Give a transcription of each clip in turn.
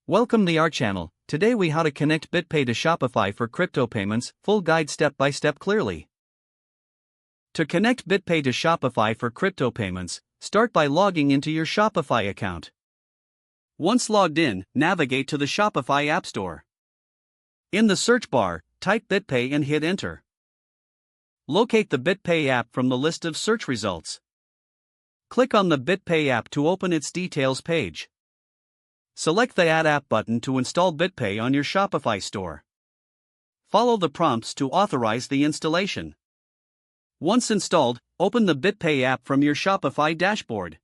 Welcome to our channel. Today we how to connect BitPay to Shopify for crypto payments, full guide step by step clearly. To connect BitPay to Shopify for crypto payments, start by logging into your Shopify account. Once logged in, navigate to the Shopify App Store. In the search bar, type BitPay and hit enter. Locate the BitPay app from the list of search results. Click on the BitPay app to open its details page. Select the Add App button to install BitPay on your Shopify store. Follow the prompts to authorize the installation. Once installed, open the BitPay app from your Shopify dashboard.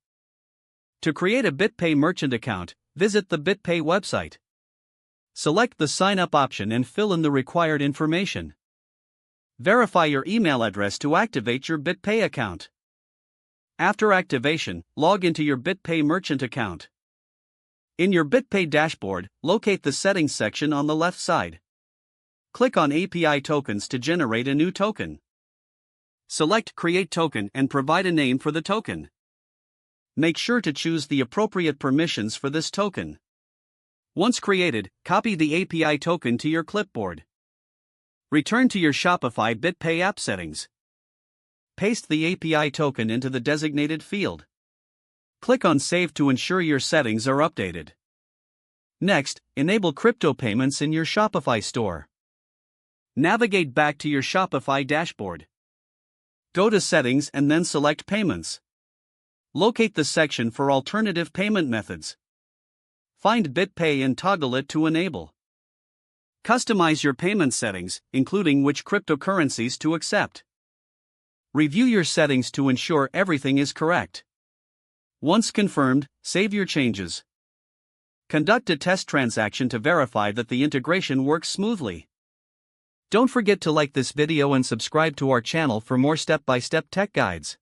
To create a BitPay merchant account, visit the BitPay website. Select the Sign Up option and fill in the required information. Verify your email address to activate your BitPay account. After activation, log into your BitPay merchant account. In your BitPay dashboard, locate the Settings section on the left side. Click on API Tokens to generate a new token. Select Create Token and provide a name for the token. Make sure to choose the appropriate permissions for this token. Once created, copy the API token to your clipboard. Return to your Shopify BitPay app settings. Paste the API token into the designated field. Click on Save to ensure your settings are updated. Next, enable crypto payments in your Shopify store. Navigate back to your Shopify dashboard. Go to Settings and then select Payments. Locate the section for alternative payment methods. Find BitPay and toggle it to enable. Customize your payment settings, including which cryptocurrencies to accept. Review your settings to ensure everything is correct. Once confirmed, save your changes. Conduct a test transaction to verify that the integration works smoothly. Don't forget to like this video and subscribe to our channel for more step-by-step tech guides.